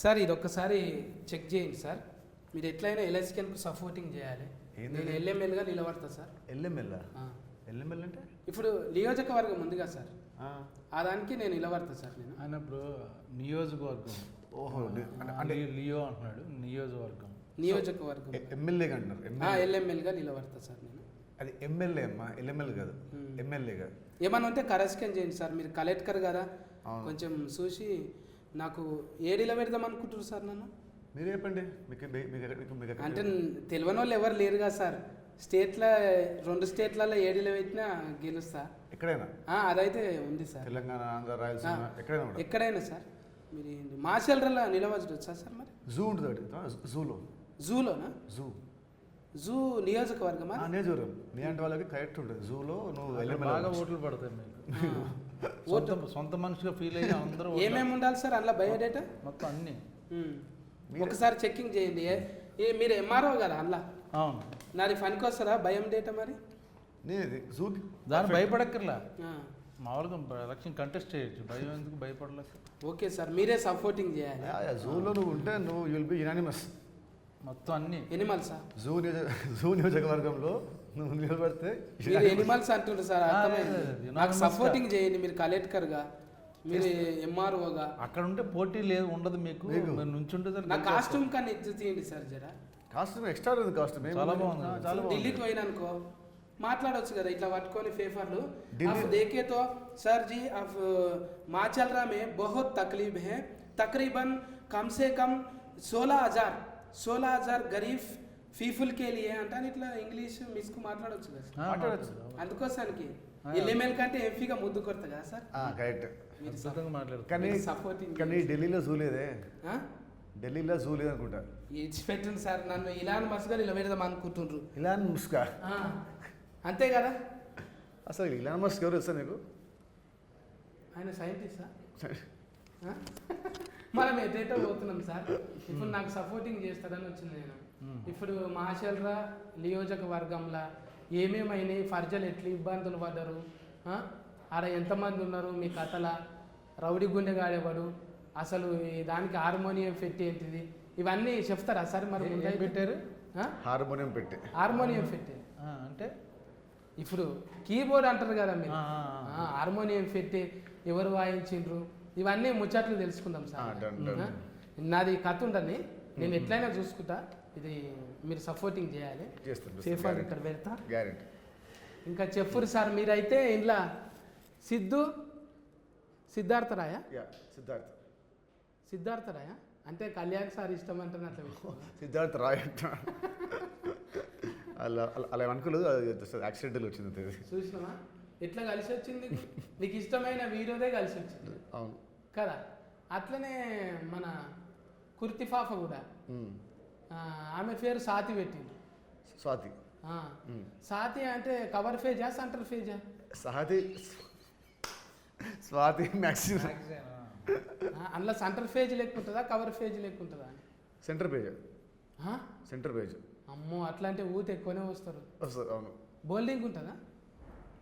Sir ఇది ఒక్కసారి check చేయండి సార్. మీరు ఎట్లయినా ఎలక్ట్రికల్కు సపోర్టింగ్ చేయాలి. నేను ఎల్ఎంఎల్గా నిలబడతా సార్. ఎల్ఎంఎల్ ఎల్ఎంఎల్ అంటే ఇప్పుడు నియోజకవర్గం ఉందిగా సార్, ఆ దానికి నేను నిలబడతా సార్. నేను ఆయన ఇప్పుడు నియోజకవర్గం. ఓహో అంటే లియో అంటున్నాడు. నియోజకవర్గం ఎమ్మెల్యే అంటున్నారు. ఎల్ఎంఎల్గా నిలబడతా సార్ నేను. అది ఎమ్మెల్యే అమ్మా, ఎల్ఎంఎల్ కాదు, ఎమ్మెల్యే కాదు. ఏమన్నా ఉంటే కరెక్షన్ చేయండి సార్. మీరు కలెక్టర్ కదా, కొంచెం చూసి నాకు ఏడీలో పెడదాం అనుకుంటున్నారు సార్. నన్ను మీరు చెప్పండి. అంటే తెలియని వాళ్ళు ఎవరు లేరు కదా సార్. స్టేట్లో 2 స్టేట్లలో ఏడీలో పెట్టినా గెలుస్తా ఎక్కడైనా. అదైతే ఉంది సార్. తెలంగాణ, ఆంధ్ర, రాయలసీమ ఎక్కడైనా సార్. మీరు మార్షల్రలో నిలవచ్చు సార్. మరి జూ ఉంటుంది జూలో. జూలోనా? జూ నియోజకవర్గమా? నియోజకవర్గం. నీ అంటే వాళ్ళకి కరెక్ట్ ఉంటుంది. జూలో నువ్వు బాగా ఓట్లు పడతాయి మీకు. సొంత మనిషిగా ఫీల్ అయ్యి అందరూ. ఏమేమి ఉండాలి సార్ అందులో బయోడేటా? మొత్తం అన్ని ఒకసారి చెక్కింగ్ చేయండి. మీరు ఎంఆర్ఓ కదా అందులో? అవును. నాది పనికి వస్తుందా భయం డేటా? మరి దాన్ని భయపడక్కర్లా, మామూలుగా ఎలక్షన్ కంటెస్ట్ చేయొచ్చు. భయం ఎందుకు? భయపడలేక. ఓకే సార్, మీరే సపోర్టింగ్ చేయాలి. జూలో నువ్వు ఉంటే నువ్వు విల్ బి యునానిమస్. మొత్తం అన్ని ఎనిమల్సా? జూ నియోజకవర్గంలో నువ్వు నిలబడితే మీరు ఎనిమల్స్ అంటున్నారు సార్. అర్థమైంది. నాకు సపోర్టింగ్ చేయండి మీరు కలెక్టర్గా, మీరు ఎంఆర్ఓగా. అక్కడ ఉంటే పోటీ లేదు, ఉండదు మీకు. నుంచుంటే నా కాస్ట్యూమ్ కానీ ఇచ్చి తీయండి సార్ జరా. కాస్ట్యూమ్ ఎక్స్ట్రా ఉంది. కాస్ట్యూమ్ చాలా బాగుంది. చాలా ఢిల్లీకి పోయినానుకో మాట్లాడవచ్చు కదా ఇట్లా పట్టుకొని పేపర్లు. आप देखे तो सर जी अब माचलरा में बहुत तकलीफ है. तकरीबन कम से कम 16,000 गरीब పీపుల్ కే లియే అంటాను. ఇట్లా ఇంగ్లీష్ మిస్కు మాట్లాడవచ్చు కదా సార్. మాట్లాడచ్చు. అందుకోసానికి ఎల్ఎంఎల్ కంటే ఎంపీగా ముద్దు కొడతా కదా సార్. కరెక్ట్. మాట్లాడుతుంది. కానీ ఢిల్లీలో జూ లేదే. ఢిల్లీలో జూ లేదు అనుకుంటా. ఇచ్చిపెట్టండి సార్. నన్ను ఇలాన్ మస్గా నిలబెడదాం అనుకుంటుండ్రు. ఇలాన్ మస్కా? అంతే కదా. అసలు ఇలాన్ మస్క్ ఎవరు వస్తారు నీకు? ఆయన సైంటిస్టా? మనం ఎటేటో పోతున్నాం సార్. ఇప్పుడు నాకు సపోర్టింగ్ చేస్తారని వచ్చింది. నేను ఇప్పుడు మార్షల్రా నియోజకవర్గంలో ఏమేమైనాయి, ఫర్జలు ఎట్లా ఇబ్బందులు పడ్డారు, ఆడ ఎంతమంది ఉన్నారు, మీ కథల రౌడీ గుండె గాడేవాడు, అసలు దానికి హార్మోనియం పెట్టి ఏంటిది, ఇవన్నీ చెప్తారా సార్? మరి ముందు పెట్టారు హార్మోనియం పెట్టి. హార్మోనియం పెట్టి అంటే ఇప్పుడు కీబోర్డ్ అంటారు కదా మీరు. హార్మోనియం పెట్టి ఎవరు వాయించిండ్రు, ఇవన్నీ ముచ్చట్లు తెలుసుకుందాం సార్. నాది కథ ఉండని, నేను ఎట్లయినా చూసుకుంటా. ఇది మీరు సపోర్టింగ్ చేయాలి. సేఫర్ ఇక్కడ పెడతా. ఇంకా చెప్పురు సార్. మీరైతే ఇంట్లో సిద్ధార్థరాయ అంటే కళ్యాణ్ సార్ ఇష్టం అంటారు. అట్లా సిద్ధార్థ రాయ్ అలా అనుకోలేదు. యాక్సిడెంటల్ వచ్చింది. చూసినావా ఎట్లా కలిసి వచ్చింది? నీకు ఇష్టమైన వీడియోదే కలిసి వచ్చింది. అవును కదా. అట్లనే మన కుర్తిఫాఫ కూడా ఆమె పేరు స్వాతి పెట్టింది. స్వాతి అంటే కవర్ పేజా సెంటర్ పేజా? స్వాతి మ్యాక్సిమం. అందులో సెంటర్ పేజ్ లేకుంటుందా కవర్ పేజ్ లేకుంటుందా? Centre page. అమ్మో, అట్లా అంటే ఊత ఎక్కువనే వస్తారు. అవును. బోల్డింగ్ ఉంటుందా?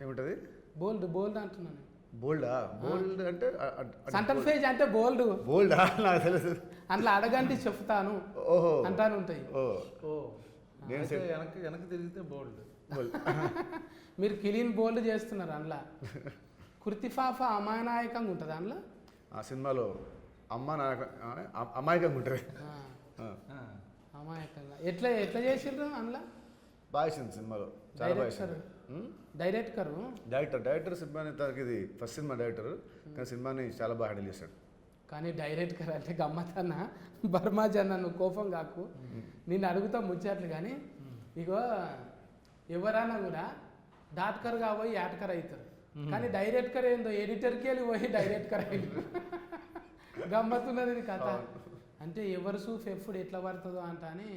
ఏముంటుంది? బోల్డ్ అంటున్నాను. బోల్డ్ అంటే సెంటర్ పేజ్ అంటే బోల్డా? నాకు తెలుసు. అందులో అడగండి చెప్తాను అంటాను ఉంటాయి. వెనక్కి తిరిగితే బోల్డ్. మీరు క్లీన్ బోల్డ్ చేస్తున్నారు. అందులో కుర్తిఫాఫ అమాయకంగా ఉంటుంది. అందులో ఆ సినిమాలో అమాయకంగా ఉంటుంది. అమాయకంగా ఎట్లా చేసిండ్రు అందులో? బాగా వేసింది సినిమాలో. చాలా బాగా. డైరెక్టర్ సినిమాని తనకి ఇది ఫస్ట్ సినిమా డైరెక్టర్, కానీ సినిమాని చాలా బాగా హ్యాండిల్ చేశాడు. కానీ డైరెక్టర్ అంటే గమ్మతన్న బర్మాజన్న, నువ్వు కోపం కాకు, నేను అడుగుతా ముచ్చట్లు. కానీ ఇగో ఎవరైనా కూడా డాట్కర్ పోయి యాట్కర్ అవుతారు, కానీ డైరెక్టర్ ఏందో ఎడిటర్కి వెళ్ళి పోయి డైరెక్టర్ అయింది. గమ్మత్తున్నది కథ. అంటే ఎవరు సూఫ్ ఎప్పుడు ఎట్లా పడుతుందో అంట అని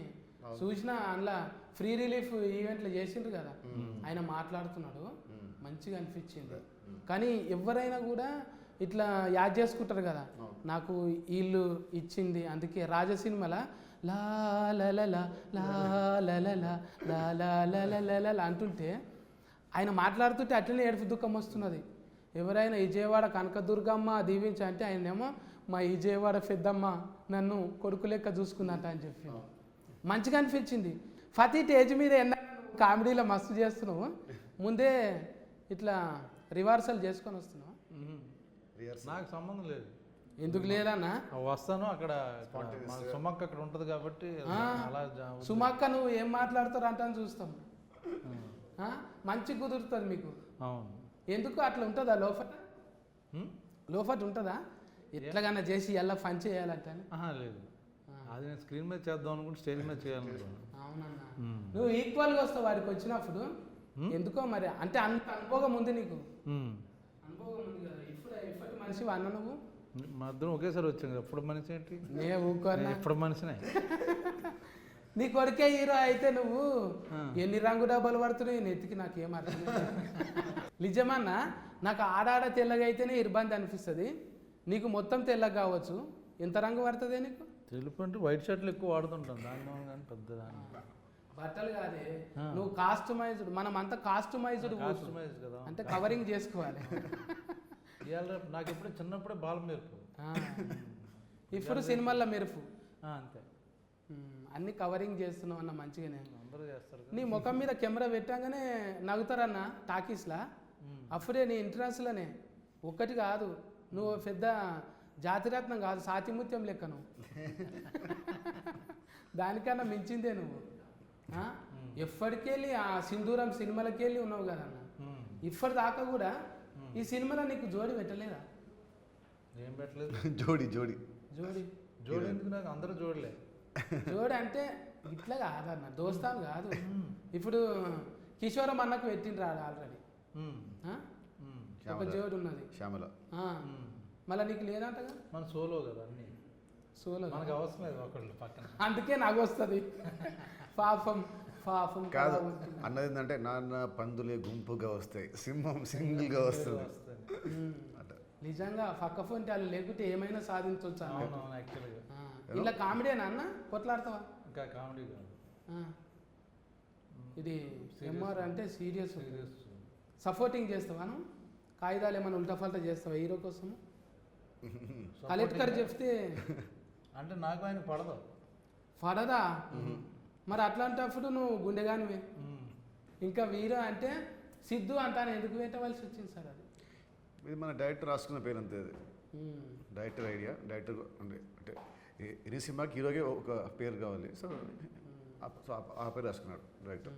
చూసిన. అందులో ఫ్రీ రిలీఫ్ ఈవెంట్లు చేసిండ్రు కదా, ఆయన మాట్లాడుతున్నాడు, మంచిగా అనిపించింది. కానీ ఎవరైనా కూడా ఇట్లా యాడ్ చేసుకుంటారు కదా, నాకు వీళ్ళు ఇచ్చింది. అందుకే రాజ సినిమాల లా అంటుంటే ఆయన మాట్లాడుతుంటే అట్లనే ఏడుపు దుఃఖం వస్తున్నది. ఎవరైనా విజయవాడ కనకదుర్గమ్మ దీవించి అంటే ఆయనేమో మా విజయవాడ పెద్దమ్మ నన్ను కొడుకు లెక్క చూసుకున్నట్ట అని చెప్పి మంచిగా అనిపించింది. ప్రతి స్టేజ్ మీద కామెడీలో మస్తు చేస్తున్నావు, ముందే ఇట్లా రిహార్సల్ చేసుకొని వస్తున్నావు. నాకు సంబంధం లేదు. ఎందుకు లేదన్నా? వస్తాను అక్కడ మా సుమక్క అక్కడ ఉంటుంది కాబట్టి అలా సుమక్క నువ్వు ఏం మాట్లాడతారు అంటాను చూస్తాం. మంచి కుదురుతుంది మీకు. అవును. ఎందుకు అట్లా ఉంటుందా లోఫట్? లోఫట్ ఉంటుందా? ఎట్లాగన్నా చేసి ఎలా ఫన్ చేయాలంటే? లేదు, అది నేను స్క్రీన్ మీద చేద్దాం అనుకుంటే స్టేజ్ మీద చేయాలనుకున్నాను. అవునన్నా, నువ్వు ఈక్వల్గా వస్తావు వాడికి వచ్చినప్పుడు. ఎందుకో మరి, అంటే అంత అనుభవం ఉంది నీకు, అనుభవం ఉంది కదా. ఇప్పుడు మనిషి అన్న నువ్వు మా ఇద్దరం ఒకేసారి వచ్చాం కదా. ఎప్పుడు మనిషి ఏంటి? ఎప్పుడు మనిషినే. నీ కొడుకే హీరో అయితే నువ్వు ఎన్ని రంగు డబ్బాలు పడుతున్నాయి నెత్తికి, నాకేం అర్థం. నిజమన్నా, నాకు ఆడాడ తెల్లగా అయితేనే ఇబ్బంది అనిపిస్తుంది. నీకు మొత్తం తెల్లగా కావచ్చు, ఎంత రంగు పడుతుంది నీకు? తెలుపు అంటే వైట్ షర్ట్లు ఎక్కువ వాడుతుంటాం దాని కానీ పెద్ద దాని బట్టలు కాదే, నువ్వు కాస్టమైజ్డ్. మనం అంతా కాస్టమైజ్డ్ కదా, అంటే కవరింగ్ చేసుకోవాలి. ఇవాళ నాకు ఎప్పుడే చిన్నప్పుడే బాల మెరుపు, ఇప్పుడు సినిమాల్లో మెరుపు, అంతే. అన్ని కవరింగ్ చేస్తున్నావు అన్న, మంచిగానే. అందరూ చేస్తారు. నీ ముఖం మీద కెమెరా పెట్టాగానే నవ్వుతారన్న టాకీస్లా. అప్పుడే నీ ఇంట్రెస్ట్లోనే ఒక్కటి కాదు, నువ్వు పెద్ద జాతిరత్నం కాదు, సాతిముత్యం లెక్క నువ్వు. దానికన్నా మించిందే నువ్వు. ఎప్పటికెళ్ళి ఆ సింధూరం సినిమాలకి వెళ్ళి ఉన్నావు కదన్న, ఇప్పటిదాకా కూడా ఈ సినిమాలో నీకు జోడి పెట్టలేదా? ఏం పెట్టలేదు. జోడి జోడి జోడి జోడి ఎందుకు? నాకు అందరూ జోడలే. జోడి అంటే ఇట్లా కాదన్న, దోస్తాను కాదు. ఇప్పుడు కిషోరం అన్నకు పెట్టిండ్రు ఆల్రెడీ, ఒక జోడి ఉన్నది శ్యామల. మళ్ళీ నీకు లేదంటగా? మన సోలో కదా అన్ని, సోలో మనకు అవసరం లేదు ఒకళ్ళు పక్కన. అందుకే నాకు వస్తుంది. పాపం పాపం కాదు అన్నది ఏంటంటే, నాన్న పందులే గుంపుగా వస్తాయి, సింహం సింగిల్గా వస్తుంది. నిజంగా పక్క ఫోన్ వాళ్ళు లేకుంటే ఏమైనా సాధించవచ్చు. యాక్చువల్గా ఇలా కామెడీనా అన్న? కొట్లాడతావా? ఇంకా కామెడీ కాదు ఇది. ఎంఆర్ అంటే సీరియస్. సపోర్టింగ్ చేస్తావా నువ్వు? కాగితాలు ఏమైనా ఉల్టా ఫల్టా చేస్తావా హీరో కోసం? కలెక్టర్ చెప్తే అంటే నాకు ఆయన పడదు. పడదా? మరి అట్లాంటప్పుడు నువ్వు గుండెగానివే. ఇంకా వీరో అంటే సిద్ధు అంటాను ఎందుకు పెట్టవలసి వచ్చింది సార్? అది ఇది మన డైరెక్టర్ రాసుకున్న పేరు అంతే. అది డైరెక్టర్ ఐడియా. డైరెక్టర్ అంటే ఎనీ సినిమాకి హీరోకి ఒక పేరు కావాలి, సో ఆ పేరు రాసుకున్నాడు డైరెక్టర్.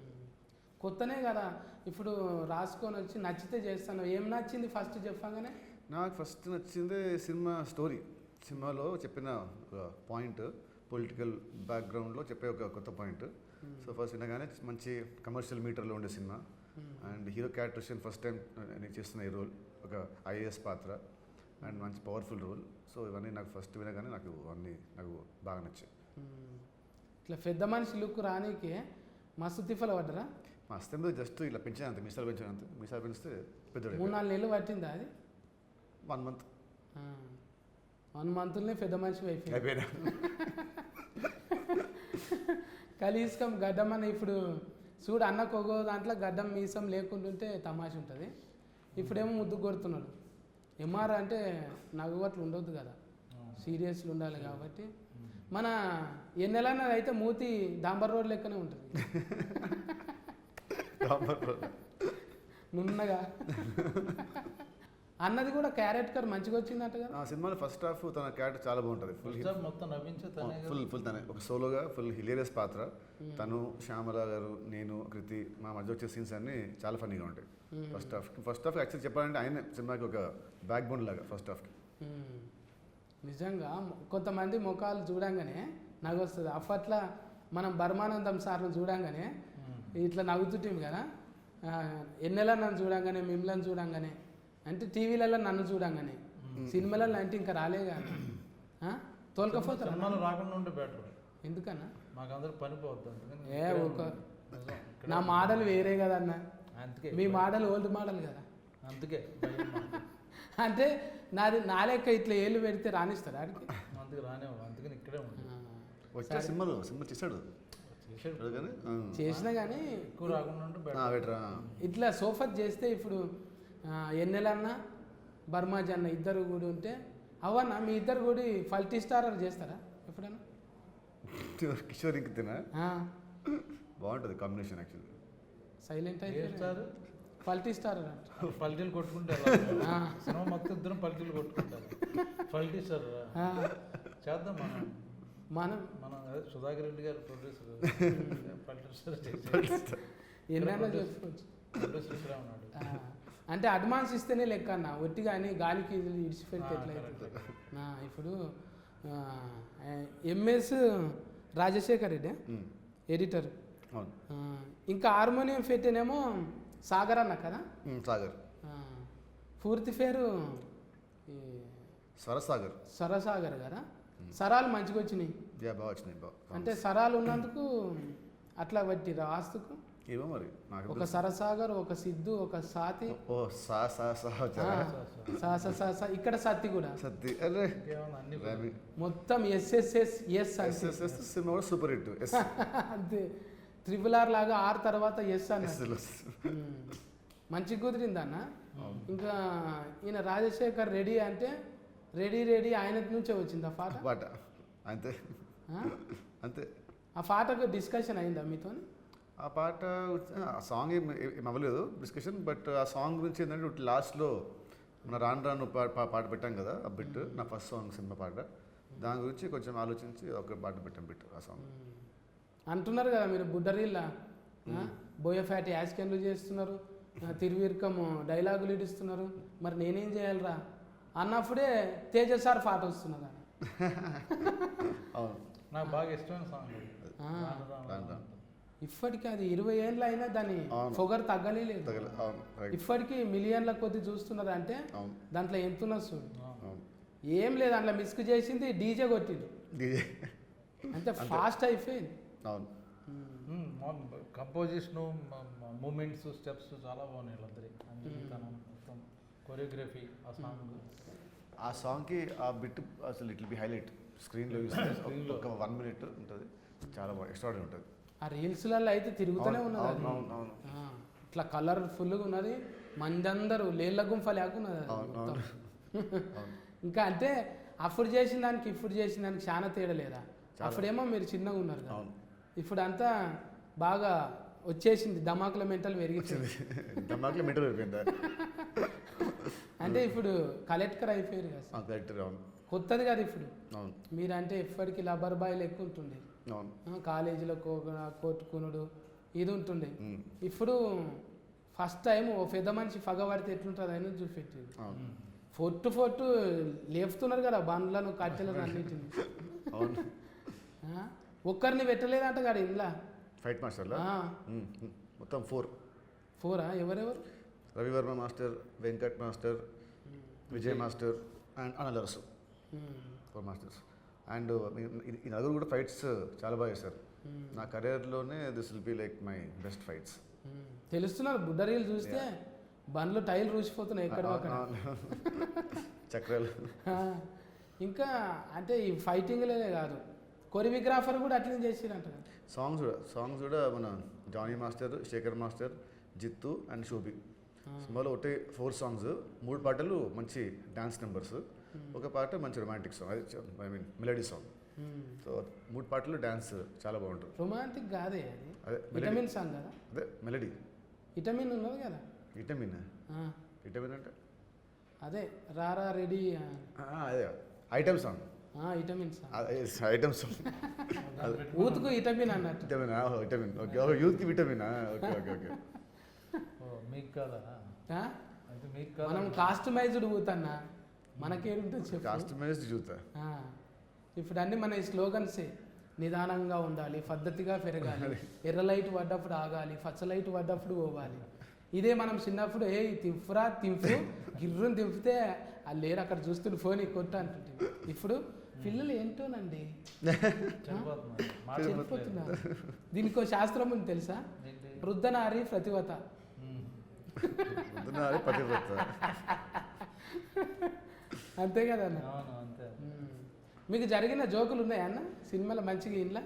కొత్తనే కదా ఇప్పుడు రాసుకొని వచ్చి నచ్చితే చేస్తాను. ఏం నచ్చింది ఫస్ట్ చెప్పగానే? నాకు ఫస్ట్ నచ్చింది సినిమా స్టోరీ. సినిమాలో చెప్పిన ఒక పాయింట్, పొలిటికల్ బ్యాక్గ్రౌండ్లో చెప్పే ఒక కొత్త పాయింట్. సో ఫస్ట్ వినగానే మంచి కమర్షియల్ మీటర్లో ఉండే సినిమా. And hero characterisation first time నేను చేస్తున్న ఈ రోల్, ఒక ఐఏఎస్ పాత్ర అండ్ మంచి పవర్ఫుల్ రోల్. సో ఇవన్నీ నాకు ఫస్ట్ వినగానే నాకు అన్నీ నాకు బాగా నచ్చాయి. ఇట్లా పెద్ద మనిషి లుక్ రానీకి మస్తు తిఫలు పడ్డరా? మా అస్తంలో జస్ట్ ఇలా పెంచాను అంతే, మీసాలు పెంచాను అంతే. మీసాలు పెంచితే పెద్దోడు. 3-4 నెలలు పట్టిందా అది? 1 month. 1 monthలోనే పెద్ద మనిషి అయిపోయినా. కలీస్కం గడ్డం అన్న ఇప్పుడు చూడు, అన్నకు ఒక్కో దాంట్లో గడ్డం మీసం లేకుంటుంటే తమాష ఉంటుంది. ఇప్పుడేమో ముద్దు కొడుతున్నాడు. ఎంఆర్ అంటే నవ్వుగట్లు ఉండొద్దు కదా, సీరియస్లు ఉండాలి కాబట్టి. మన ఎన్నెలన్నా అయితే మూతి డాంబర్ రోడ్ లెక్కనే ఉంటుంది, నున్నగా. అన్నది కూడా క్యారెక్టర్ మంచిగా వచ్చిందంట కదా ఆ సినిమాలో. ఫస్ట్ హాఫ్ తన క్యారెక్టర్ చాలా బాగుంటుంది. మొత్తం నవ్వించే ఫుల్ తనే ఒక సోలోగా ఫుల్ హిలేరియస్ పాత్ర. తను, శ్యామల గారు, నేను, కృతి, మా మధ్య వచ్చే సీన్స్ అన్నీ చాలా ఫన్నీగా ఉంటాయి. ఫస్ట్ హాఫ్ యాక్చువల్ చెప్పాలంటే ఆయన సినిమాకి ఒక బ్యాక్ బోన్ లాగా ఫస్ట్ హాఫ్కి. నిజంగా కొంతమంది ముఖాలు చూడంగానే నవ్వు వస్తుంది. అప్పట్లో మనం బర్మానందం సార్ను చూడంగానే ఇట్లా నవ్వుతుంటాం కదా. ఎన్నెలా నన్ను చూడంగానే, మిమ్మల్ని చూడంగానే, అంటే టీవీలలో నన్ను చూడంగానే, సినిమాలలో అంటే ఇంకా రాలే కానీ తోలుకపోతారు. సినిమాలు రాకుండా ఉంటే బెటర్. ఎందుకన్నా? మాకు అందరూ పని పోతుంది. నా మోడల్ వేరే కదా అన్న, అందుకే మీ మోడల్ ఓల్డ్ మోడల్ కదా, అందుకే అంటే నా లెక్క ఇట్లా ఏళ్ళు పెడితే రానిస్తాడు ఆడికి. అందుకే రానివ్వడు, అందుకని ఇక్కడే ఉంటుంది. వచ్చే సినిమా చేశాడు చేసినా కానీ ఎక్కువ రాకుండా ఉంటే బెటర్. ఇట్లా సోఫత్ చేస్తే ఇప్పుడు ఎన్నెలన్నా బర్మాజ్ అన్న ఇద్దరు కూడా ఉంటే అవన్నా మీ ఇద్దరు కూడా ఫల్టీ స్టారర్ చేస్తారా ఎప్పుడైనా? కిషోర్ ఇంక తినా ఆ, బాగుంటుంది కాంబినేషన్ యాక్చువల్లీ. సైలెంట్ అయితే చేస్తారు ఫల్టీ స్టారర్ అంట. పల్టీలు కొట్టుకుంటారు ఆ. సినిమా మొత్తం ఇద్దరం పల్టీలు కొట్టుకుంటారు. పల్టీ సార్ ఆ, చేద్దాం మనం మనం మనం అదే సుధాకర్ రెడ్డి గారు ప్రొడ్యూసర్ పల్టీ సార్ ఎన్నైనా చేసుకోవచ్చు. ప్రొడ్యూసర్ ఇక్కడ ఉన్నాడు. ఆ, అంటే అడ్వాన్స్ ఇస్తేనే లెక్క అన్న, ఒట్టి కానీ గాలికి ఇడిచిపెడితే ఎట్లయితే. ఇప్పుడు ఎంఎస్ రాజశేఖర్ రెడ్డి ఎడిటర్, అవును. ఇంకా హార్మోనియం పెట్టేనేమో సాగర్ అన్న కదా. సాగర్, ఆ, పూర్తి పేరు ఈ స్వరసాగర్. సరసాగర్ కదా. సరాలు మంచిగా వచ్చినాయి యా బాగా వచ్చినాయి బాగా. అంటే సరాలు ఉన్నందుకు అట్లా పట్టిరా ఆస్తుకు. ఏమో మరి నాకు ఒక సరసాగర్, ఒక సిద్ధు, ఒక సాతి, ఓ సా సా సా ఆ, వచ్చారా? ఇక్కడ సత్తి కూడా సత్తి అరే ఇంకేమన్నా అన్ని రవి మొత్తం ఎస్ఎస్ఎస్ ఎస్ ఎస్ సినిమా కూడా సూపర్ హిట్. ఎస్ అంతే. RRR లాగా ఆర్ తర్వాత ఎస్ అన్న. మంచి కుదిరింది అన్న. ఇంకా ఈయన రాజశేఖర్ రెడీ అంటే రెడీ రెడీ ఆయన నుంచే వచ్చింది ఆ పాట. పాట అంతే ఆ? అంతే. ఆ పాటకు డిస్కషన్ అయిందా మీతో? ఆ పాట ఆ సాంగ్ ఏం అవ్వలేదు డిస్కషన్, బట్ ఆ సాంగ్ గురించి ఏంటంటే లాస్ట్లో మన రాను రాను పాట పెట్టాం కదా, ఆ బిట్ నా ఫస్ట్ సాంగ్ సినిమా పాట, దాని గురించి కొంచెం ఆలోచించి ఒక పాట పెట్టాం బిట్ ఆ సాంగ్. అంటున్నారు కదా మీరు బుడ్డరీళ్ళ బోయఫాటి యాస్కెన్లు చేస్తున్నారు, తిరువీర్కము డైలాగులు ఇస్తున్నారు, మరి నేనేం చేయాలిరా అన్నప్పుడే తేజ సార్ పాట వస్తున్నదా? అవును. నాకు బాగా ఇష్టమైన సాంగ్ ఆ. రాను రాను. ఇప్పటికీ అది 20 ఏళ్ళు అయినా దాని అవును. పొగరు తగ్గలేదు. అవును రైట్. ఇప్పటికీ మిలియన్ల కొద్ది చూస్తున్నారు అంటే అవును దాంట్లో ఎంతున్నా చూడు. అవును. ఏం లేదు అందులో మిస్క్ చేసింది, డీజే కొట్టిండు డీజే అంటే ఫాస్ట్ అయిపోయింది. అవును. కంపోజిషను, మూమెంట్స్, స్టెప్స్ చాలా బాగున్నాయి వీళ్ళందరి. తనం మొత్తం కొరియోగ్రఫీ ఆ సాంగ్. ఆ సాంగ్కి ఆ బిట్ అసలు ఇట్ విల్ బి హైలైట్ స్క్రీన్లో చూస్తే ఒక 1 minute ఉంటుంది, చాలా బాగా ఎక్స్ట్రాడనరీ ఉంటుంది. ఆ రీల్స్లలో అయితే తిరుగుతూనే ఉన్నది అది. అవును అవును ఆ, ఇట్లా కలర్ఫుల్గా ఉన్నది, మందందరూ లేళ్ళ గుంఫ లేకున్నది అది అవును మొత్తం. అవును. ఇంకా అంటే అప్పుడు చేసిన దానికి ఇప్పుడు చేసిన దానికి చాలా తేడా లేదా? చాలా. అప్పుడేమో మీరు చిన్నగా ఉన్నారు కదా, అవును. ఇప్పుడు అంతా బాగా వచ్చేసింది, ధమాకుల మెంటల్ పెరిగించింది. దమ్మాకులో మీటర్ అయిపోయిందా? అంటే ఇప్పుడు కలెక్టర్ అయిపోయారు కదా సార్. కరెక్టర్. అవును కొత్తది కదా ఇప్పుడు. అవును మీరంటే ఎప్పటికీ లబ్బర్ బాయ్లు ఎక్కువ ఉంటుండే, అవును. కాలేజీలో కొట్టుకునుడు ఇది ఉంటుండే. ఉమ్. ఇప్పుడు ఫస్ట్ టైం ఓ పెద్ద మనిషి పగబడితే ఎట్లుంటుంది అని చూపెట్టింది. అవును ఫొట్టు లేపుతున్నారు కదా బండ్లను కట్టెలను అన్నింటిని. అవును. ఒక్కరిని పెట్టలేదంట కదా ఇంట్లో. ఫైట్ మాస్టర్లా మొత్తం 4. 4 ఎవరెవరు? Ravi Varma master, Venkat master, Vijay master and Analarasu. 4 masters. And ఈ నలుగురు కూడా ఫైట్స్ చాలా బాగా చేశారు. నా కెరీర్లోనే this will be like my best fights. తెలుస్తున్నారు బుడ్డరీలు చూస్తే బండ్లు టైర్లు రూసిపోతున్నాయి ఎక్కడ అక్కడ. చక్రాలు. ఇంకా అంటే ఈ ఫైటింగ్లే కాదు, కొరియోగ్రాఫర్ కూడా అట్లనే చేసిరంట కదా. సాంగ్స్ కూడా మన Jani master, Sekhar master, Jithu and Sobhi. సినిమాలో ఒకటే 4 songs, 3 పాటలు మంచి డాన్స్ నెంబర్స్, ఒక పాట మంచి romantic song, I mean melody song. So 3 పాటలు డాన్స్ చాలా బాగుంటుంది. రొమాంటిక్ కాదే అది, అదే విటమిన్ సాంగ్ కదా. అదే మెలడీ. విటమిన్ ఉన్నది కదా. విటమిన్ అంటే అదే రారా రెడీ అదే item song. Vitamin song, item song. ఊతుకు విటమిన్ అన్నట్టు. Vitamin okay. యూత్కి విటమిన్ ఓకే ఓకే ఓకే. మీకు కదా ఆ? అయితే మీకు కదా మనం కాస్టమైజ్డ్ ఊతన్నా మనకేంటో చెప్పు. కాస్టమైజ్డ్ చూతా. ఆ, ఇప్పుడు అన్నీ మన స్లోగన్సే. నిదానంగా ఉండాలి, పద్ధతిగా పెరగాలి, ఎర్ర లైట్ పడ్డప్పుడు ఆగాలి, పచ్చ లైట్ పడ్డప్పుడు పోవాలి. ఇదే మనం చిన్నప్పుడు ఏ తింపురా తింపు గిర్రుని తింపితే వాళ్ళు లేరు అక్కడ చూస్తుంటే ఫోన్ కొట్టు అంటుంటే. ఇప్పుడు పిల్లలు ఏంటోనండి చెడిపోతున్నారు. దీనికి శాస్త్రం ఉంది తెలుసా? వృద్ధనారి ప్రతివత. పతివ్రత. అంతే కదా అన్న. అవును అంతే. మీకు జరిగిన జోకులు ఉన్నాయా అన్న సినిమాలో మంచిగా ఇంట్లో?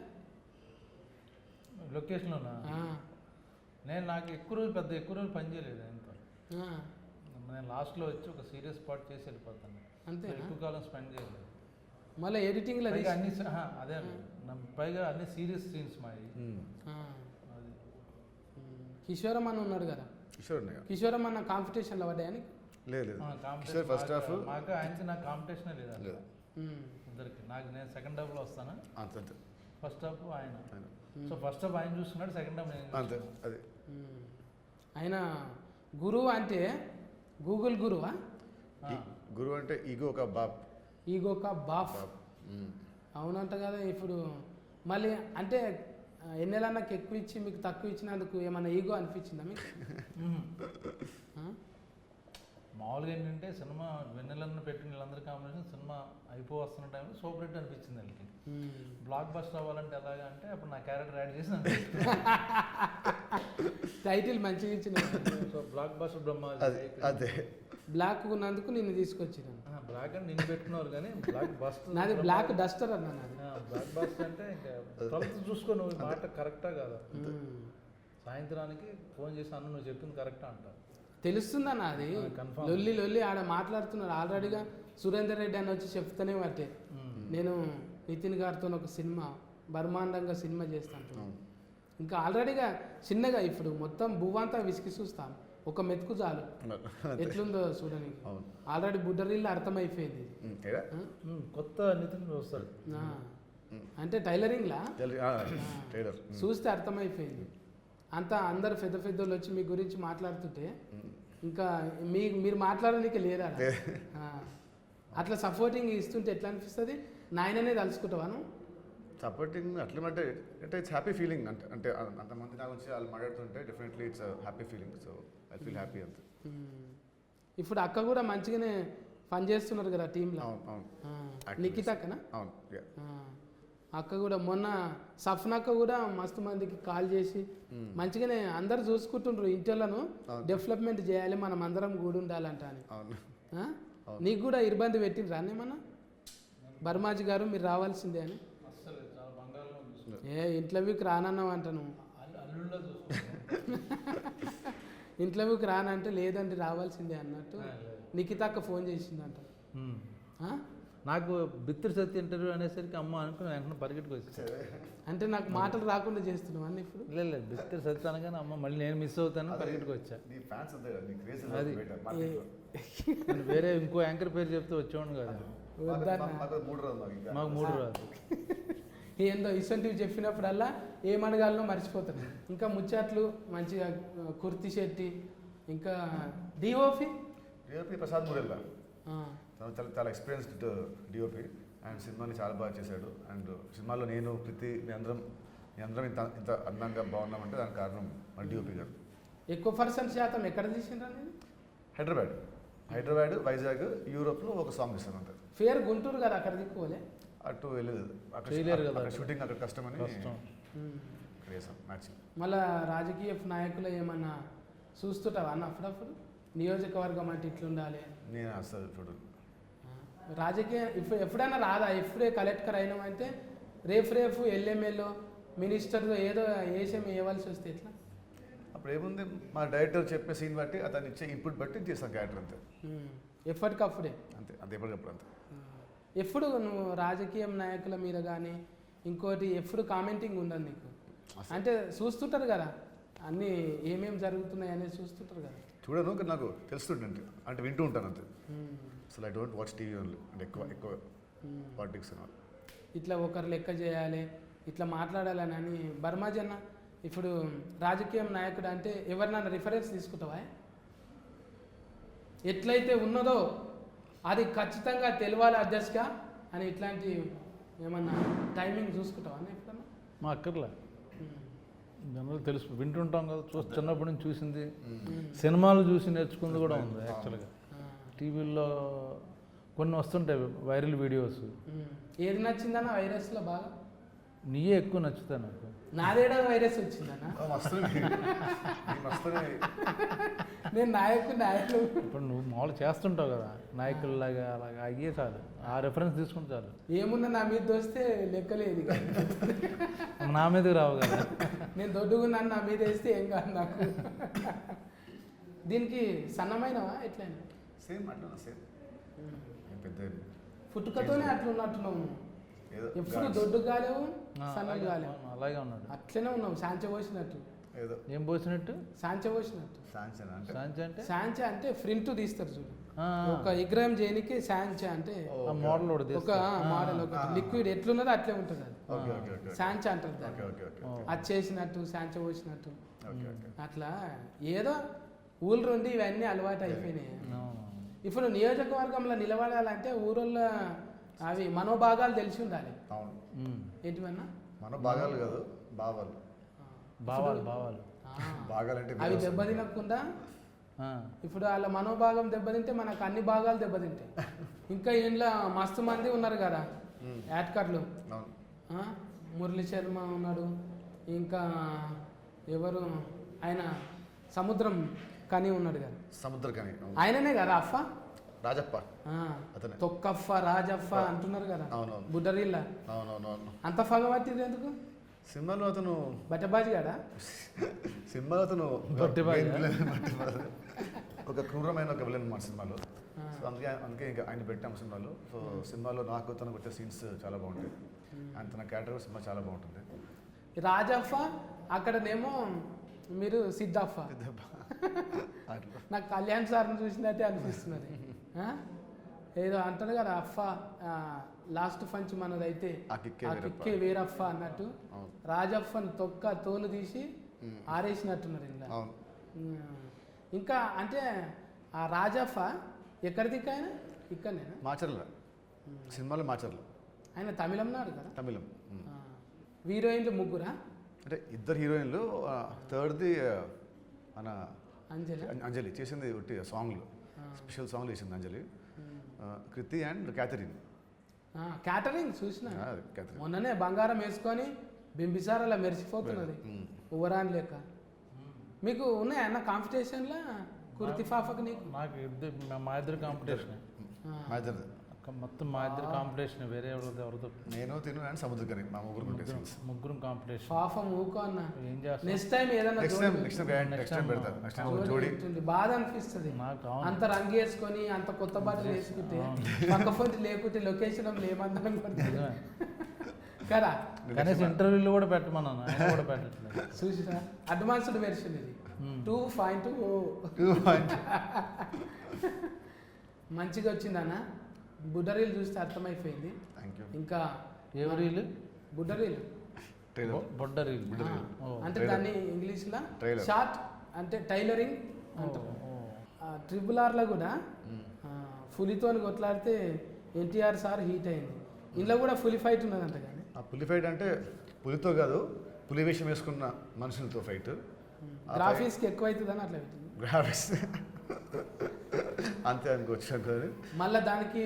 లొకేషన్లోనా? నాకు ఎక్కువ రోజులు పని చేయలేదు ఆయనతో. నేను లాస్ట్లో వచ్చి ఒక సీరియస్ పార్ట్ చేసి వెళ్ళిపోతాను. అంతేనా ఎక్కువ కాలం స్పెండ్ చేయలేదు. మళ్ళీ ఎడిటింగ్లో పైగా అన్ని అదే పైగా అన్ని సీరియస్ సీన్స్ మావి. అది కిషోరం అన్న ఉన్నాడు కదా, కిషోర్ ఉన్నాయా? కిషోరం అన్న కాంపిటీషన్లో పడ్డాయని. లేదు కాంపిటీషన్ ఫస్ట్ హాఫ్ మాకు ఆయనకి నాకు కాంపిటీషనే లేదా లేదు. ఇద్దరికి. నాకు నేను సెకండ్ హాఫ్లో వస్తాను, అంతే అంతే ఫస్ట్ హాఫ్ ఆయన. సో ఫస్ట్ హాఫ్ ఆయన చూస్తున్నాడు, సెకండ్ హాఫ్ నేను అంతే అది. ఆయన గురువు అంటే గూగుల్ గురువా? గురువు అంటే ఈగో ఒక బాప్. ఈగో కా బాఫ్. అవునంట కదా. ఇప్పుడు మళ్ళీ అంటే ఎన్నెలన్నకి ఎక్కువ ఇచ్చి మీకు తక్కువ ఇచ్చినందుకు ఏమన్నా ఈగో అనిపించిందా మీకు? మామూలుగా ఏంటంటే సినిమా వెన్నెలను పెట్టిన వీళ్ళందరి కాంబినేషన్ సినిమా వస్తున్న టైంలో సూపర్ హిట్ అనిపించింది వాళ్ళకి. బ్లాక్ బస్టర్ అవ్వాలంటే ఎలాగా అంటే అప్పుడు నా క్యారెక్టర్ యాడ్ చేసి టైటిల్ మంచిగా ఇచ్చిన. సో బ్లాక్ బస్టర్ బ్రహ్మ అదే బ్లాక్ ఉన్నందుకు నిన్ను తీసుకొచ్చినాను. బ్లాక్ అని నిన్ను పెట్టుకున్నారు కానీ బ్లాక్ బస్టర్ నాది బ్లాక్ డస్టర్ అన్నా. నాది బ్లాక్ బస్టర్ అంటే ఇంకా తలుపు చూసుకో నువ్వు మాట కరెక్టా కాదా. సాయంత్రానికి ఫోన్ చేసి అన్న నువ్వు చెప్పింది కరెక్టా అంట. తెలుస్తుందన్న అది. లొల్లి లొల్లి ఆడ మాట్లాడుతున్నారు ఆల్రెడీగా. సురేందర్ రెడ్డి అని వచ్చి చెప్తానే బట్టే నేను నితిన్ గారితో ఒక సినిమా బ్రహ్మాండంగా సినిమా చేస్తాను. ఇంకా ఆల్రెడీగా చిన్నగా ఇప్పుడు మొత్తం భూవంతా విసికి చూస్తాను. ఒక మెతుకు చాలు ఎట్లుందో చూడని. ఆల్రెడీ బుడ్డరీళ్ళు అర్థమైపోయింది. కొత్త నితిన్ వస్తాడు అంటే టైలరింగ్లా చూస్తే అర్థమైపోయింది. అంతా అందరు పెద్ద పెద్దోళ్ళు వచ్చి మీ గురించి మాట్లాడుతుంటే ఇంకా మీరు మాట్లాడడానికి లేదా అట్లా సపోర్టింగ్ ఇస్తుంటే ఎట్లా అనిపిస్తుంది? నాయననే తలుచుకుంటావాను సపోర్టింగ్ అట్లా అంటే ఇట్స్ హ్యాపీ ఫీలింగ్. అంటే అంతమంది నా గురించి వాళ్ళు మాట్లాడుతుంటే definitely it's happy feeling. So I feel happy అంతే. ఇప్పుడు అక్క కూడా మంచిగానే పని చేస్తున్నారు కదా టీంలో. నిఖిత అక్కనా? అవును. అక్క కూడా మొన్న సఫ్నాక్క కూడా మస్తు మందికి కాల్ చేసి మంచిగానే అందరు చూసుకుంటుండ్రు. ఇంటిలను డెవలప్మెంట్ చేయాలి, మనం అందరం కూడా ఉండాలంట అని. నీకు కూడా ఇబ్బంది పెట్టిండ్రా అన్నేమన్నా? బర్మాజీ గారు మీరు రావాల్సిందే అని. ఇంటర్వ్యూకి రానన్నావు అంటాను. ఇంటర్వ్యూకి రానంటే లేదండి రావాల్సిందే అన్నట్టు నిఖిత అక్క ఫోన్ చేసిందంట. నాకు బిత్తిరి సత్య ఇంటర్వ్యూ అనేసరికి అమ్మ అనుకుని వెంటనే పరిగెట్టుకు వచ్చేసారు. అంటే నాకు మాటలు రాకుండా చేస్తున్నావు అన్ని ఇప్పుడు. లేదు బిత్తిరి సత్య అనగానే అమ్మ మళ్ళీ నేను మిస్ అవుతాను పరిగెట్టుకు వచ్చా. అది నేను వేరే ఇంకో యాంకర్ పేరు చెప్తే వచ్చేవాడు కదా. మాకు 3 రాదు. ఏందో ఇసొంటివి చెప్పినప్పుడల్లా ఏమడగాలనో మర్చిపోతాను. ఇంకా ముచ్చట్లు మంచిగా కుర్తి శెట్టి, ఇంకా డిఓపి ప్రసాద్ మురెల్లా. చాలా ఎక్స్పీరియన్స్డ్ డిఓపి అండ్ సినిమాని చాలా బాగా చేశాడు. అండ్ సినిమాలో నేను ప్రతి మీ అందరం ఇంత అందంగా బాగున్నామంటే దానికి కారణం మన డిఓపి గారు. ఎక్కువ % ఎక్కడ తీసిండ్రా? నేను హైదరాబాద్, వైజాగ్, యూరోప్లో ఒక సాంగ్ ఇస్తాను అంతే. ఫేర్ గుంటూరు కదా, అక్కడ దిక్కుకోలే. అటు వెళ్ళలేదు, అక్కడ షూటింగ్ అక్కడ కష్టమని చేసాం మ్యాచింగ్. మళ్ళీ రాజకీయ నాయకులు ఏమన్నా చూస్తుంటావా అన్న అప్పుడప్పుడు? నియోజకవర్గం అంటే ఇట్లుండాలి. నేను అసలు చూడు రాజకీయ ఎప్పుడైనా రాదా? ఎప్పుడే కలెక్టర్ అయినామంటే రేపు ఎల్ఎంఏలో మినిస్టర్ ఏదో ఏషం వేయవలసి వస్తే ఎట్లా? అప్పుడు ఏముంది, మా డైరెక్టర్ చెప్పే సీన్ బట్టి అతను ఇచ్చే ఇన్పుట్ బట్టి చేస్తాను క్యారెక్టర్ అంతే. ఎప్పటికప్పుడే అంతే ఎప్పటికప్పుడు అంతే. ఎప్పుడు నువ్వు రాజకీయం నాయకుల మీద కానీ ఇంకోటి ఎప్పుడు కామెంటింగ్ ఉండదు నీకు? అంటే చూస్తుంటారు కదా అన్నీ ఏమేమి జరుగుతున్నాయి అనేది చూస్తుంటారు కదా. చూడను కానీ నాకు తెలుస్తుంటే అంటే వింటూ ఉంటాను అంతే. అసలు I don't watch TV only. అంటే ఎక్కువ పాలిటిక్స్ ఇట్లా ఒకరు లెక్క చేయాలి, ఇట్లా మాట్లాడాలని అని. బర్మాజన్న ఇప్పుడు రాజకీయం నాయకుడు అంటే ఎవరినైనా రిఫరెన్స్ తీసుకుంటావా? ఎట్లయితే ఉన్నదో అది ఖచ్చితంగా తెలియాలి అధ్యక్షగా అని ఇట్లాంటి ఏమన్నా టైమింగ్ చూసుకుంటావా ఎప్పుడన్నా? మా అక్కర్లే, జనరల్ తెలుసు, వింటుంటాం కదా, చిన్నప్పటి నుంచి చూసింది, సినిమాలు చూసి నేర్చుకుంది కూడా ఉంది. యాక్చువల్గా టీవీల్లో కొన్ని వస్తుంటాయి వైరల్ వీడియోస్. ఏది నచ్చిందన్న వైరస్లో బాగా? నీయే ఎక్కువ నచ్చుతాయి నాకు. నాదేడా వైరస్ వచ్చిందన్న? నేను నాయకులు ఇప్పుడు నువ్వు మామూలు చేస్తుంటావు కదా నాయకుల్లాగా, అలాగా అయ్యే చాలు, ఆ రెఫరెన్స్ తీసుకుంటే చాలు. ఏమున్నా నా మీద దోస్తే లెక్కలేదు, నా మీదకి రావు కదా. నేను దొడ్డుగున్నాను, నా మీద వేస్తే ఏం కాదు నాకు. దీనికి సన్నమైనవా ఎట్లయినా? సేమ్ అట్లా సేమ్ పెద్ద పుట్టుకతోనే అట్లా ఉన్నట్టున్నావు ఏదో ఎప్పుడు దొడ్డు కాలేవు సన్నలు అలాగే కాలేవు అలాగే ఉన్నాడు. అట్లనే ఉన్నావు సాంచ పోసినట్టు ఏదో ఏం పోసినట్టు? సాంచ పోసినట్టు శాంక్షన్ అంటే సాంచి అంటే సాంచ అంటే ప్రింట్ తీస్తారు చూడు ఆ, ఒక విగ్రహం చేయనికి సాంచ అంటే ఆ మోడల్ ఒకటి ఒక తీస్తారు. మోడల్ ఒక లిక్విడ్ ఎట్లున్నదో అట్లే ఉంటుంది అది ఓకే ఓకే ఓకే సాంచ అంటారు దాన్ని ఓకే ఓకే ఓ. అది చేసినట్టు సాంచ పోసినట్టు ఓకే ఓకే అట్లా ఏదో ఊళ్ళు నుండి ఇవన్నీ అలవాటు అయిపోయినాయి అవును. ఇప్పుడు నియోజకవర్గంలో నిలబడాలంటే ఊరోళ్ళ అవి మనోభాగాలు తెలిసి ఉండాలి అవును ఉమ్. ఏంటివన్నా మన భాగాలు కాదు భావాలు భావాలు భావాలు ఆ, భాగాలంటే అవి దెబ్బతినకుండా ఆ, ఇప్పుడు వాళ్ళ మనోభాగం దెబ్బతింటే మనకు అన్ని భాగాలు దెబ్బతింటాయి ఇంకా ఇంట్లో మస్తు మంది ఉన్నారు కదా యాడ్కర్లు అవును మురళీ శర్మ ఉన్నాడు ఇంకా ఎవరు ఆయన సముద్రం కని ఉన్నాడు కదా సముద్రకని అవును. ఆయననే కదా అఫ్ఫ రాజప్ప ఆ, అతనే తొక్కఫ్ఫ రాజఫ్ఫ అంటున్నారు కదా అవునవును బుడ్డరిల్ల అవునవునవును అంత పగబట్టింది ఎందుకు సినిమాలో అతను బట్టబాజి కదా సినిమాలో అతను బట్టిబాజా? బట్టిబాజా. ఒక క్రూరమైన ఒక విలన్ మా సినిమాలో సో అందుకే ఇంకా ఆయన పెట్టాము సినిమాలో సో సినిమాలో నాకు తనకు వచ్చే సీన్స్ చాలా బాగుంటాయి ఆయన తన క్యారెక్టర్ సినిమా చాలా బాగుంటుంది రాజఫ్ఫ అక్కడనేమో మీరు సిద్ధఫ్ఫ అట్లా. నాకు కళ్యాణ్ సార్ని చూసినట్టే అనిపిస్తున్నది ఆ? ఏదో అంటాడు కదా అఫ్ఫ లాస్ట్ ఫంచ్ మనదైతే ఆ కిక్కే ఆ వేరప్ప. కిక్కే వేరఫ్ఫ అన్నట్టు అవును రాజఫ్ఫను తొక్క తోలు తీసి ఆరేసినట్టున్నారు ఇంట్లో అవును ఇంకా అంటే ఆ రాజఫ్ఫ ఎక్కడ దిక్కు ఆయన ఇక్కడనేనా మాచర్ల సినిమాలో మాచర్ల ఆయన తమిళంనాడు కదా తమిళం ఆ. హీరోయిన్లు ముగ్గురా అంటే ఇద్దరు హీరోయిన్లు థర్డ్ది మన అంజలి అంజలి చేసింది ఒకటి సాంగ్లు స్పెషల్ సాంగ్లు చేసింది అంజలి కృతి అండ్ క్యాథరిన్ క్యాటరింగ్ చూసిన క్యాథరిన్ మొన్ననే బంగారం వేసుకొని బింబిసార్ అలా మెరిసిపోతున్నది ఉవరాన్ లెక్క మీకు ఉన్నాయా అన్న కాంపిటీషన్లో కుర్తి ఫాఫకు నీకు నాకు మా ఇద్దరు కాంపిటీషన్ మా ఇద్దరిది మొత్తం మా ఇద్దరు కాంపిటీషన్ వేరే ఎవరితో నేను తిను అండ్ సముద్రకని మా ముగ్గురు ఉంటే సీన్స్ ముగ్గురం కాంపిటీషన్. ఫాఫ ఊకో అన్న ఏం చేస్తాం నెక్స్ట్ టైం ఏదన్నా నెక్స్ట్ టైం నెక్స్ట్ టైం పెడతారు నెక్స్ట్ టైం జోడి ఉంటుంది బాధ అనిపిస్తుంది నాకు అవును. అంత రంగు వేసుకొని అంత కొత్త బట్టలు వేసుకుంటే పక్క ఫోన్ లేకుంటే లొకేషన్ ఏమందరం నిజమే. కదా కనీసం ఇంటర్వ్యూలు కూడా పెట్టమన్నాను ఆయన కూడా పెట్టట్లేదు. చూసినా అడ్వాన్స్డ్ వెర్షన్ ఇది 2.0 మంచిగా వచ్చిందన్న బుడ్డరీలు చూస్తే అర్థమైపోయింది థ్యాంక్ యూ ఇంకా ఏ రీలు? బుడ్డరీలు ట్రైలర్ బొడ్డ రీల్. ఓ. అంటే Trailer. దాన్ని ఇంగ్లీష్లో Trailer. షార్ట్ అంటే టైలరింగ్ అంటారు ట్రిపుల్ ఆర్లో కూడా పులితో కొట్లాడితే ఎన్టీఆర్ సార్ హీట్ అయింది ఇంట్లో కూడా పులి ఫైట్ ఉన్నదంట కానీ ఆ పులి ఫైట్ అంటే పులితో కాదు పులి వేషం వేసుకున్న మనుషులతో ఫైట్ గ్రాఫిక్స్కి ఎక్కువ అవుతుందని అట్లా పెట్టింది గ్రాఫిక్స్ అంతే అనుకోవచ్చు అనుకోని మళ్ళీ దానికి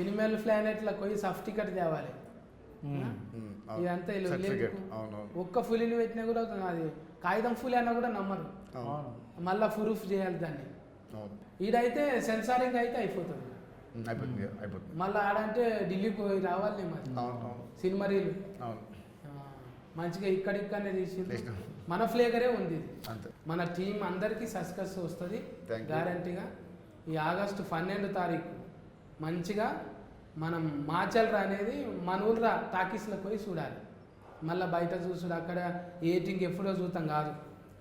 ఎనిమల్ ప్లానెట్ల పోయి సర్టిఫికెట్ తేవాలి ఇదంతా ఇలా సర్టిఫికేట్ లేదు. అవునవును ఒక్క పులిని పెట్టినా కూడా అది కాగితం పులి అన్నా కూడా నమ్మరు అవును. మళ్ళీ ప్రూఫ్ చేయాలి దాన్ని అవును ఈడైతే సెన్సారింగ్ అయితే అయిపోతుంది అయిపోతుంది అయిపోతుంది మళ్ళీ ఆడంటే ఢిల్లీ పోయి రావాలి మరి అవును అవును సినిమా రీలు అవును మంచిగా ఇక్కడిక్కడనే తీసింది చేసినాం. మన ఫ్లేగరే ఉంది ఇది. అంతే మన టీం అందరికీ సక్సెస్ వస్తుంది Thank you. గ్యారంటీగా ఈ ఆగస్టు 12 తారీఖు మంచిగా మనం మాచల్రా అనేది మన ఊళ్ళ టాకీస్లోకి పోయి చూడాలి మళ్ళీ బయట చూసుడు అక్కడ ఏటింగ్ ఎప్పుడో చూస్తాం కాదు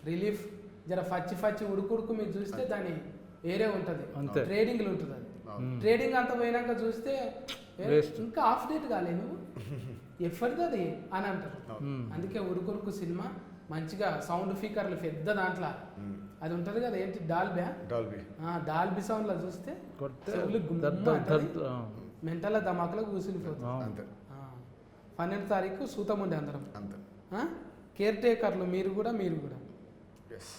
రిలీఫ్ జర ఫచ్చి ఉడుకుడుకు మీరు చూస్తే దాని వేరే ఉంటుంది అంతే. ట్రేడింగ్లు ఉంటుంది అది అవును. ట్రేడింగ్ అంత పోయినాక చూస్తే Waste. ఇంకా ఆఫ్ డేట్ కాలే నువ్వు ఎఫర్ది అది అని అంటారు మ్మ్. అందుకే ఉరుకురుకు సినిమా మంచిగా సౌండ్ స్పీకర్లు పెద్ద దాంట్లో అది ఉంటుంది కదా ఏంటి డాల్బా డాల్బీ డాల్బీ సౌండ్లో చూస్తే కొడితే చెవులు గుమ్మ దద్ద అంటది. దద్ద. మెంటల్ ధమాకులో కూర్చునిపోతుంది అవును. అంతే 12 తారీఖు సూతం ఉండే అందరం అంతే కేర్ టేకర్లు మీరు కూడా ఎస్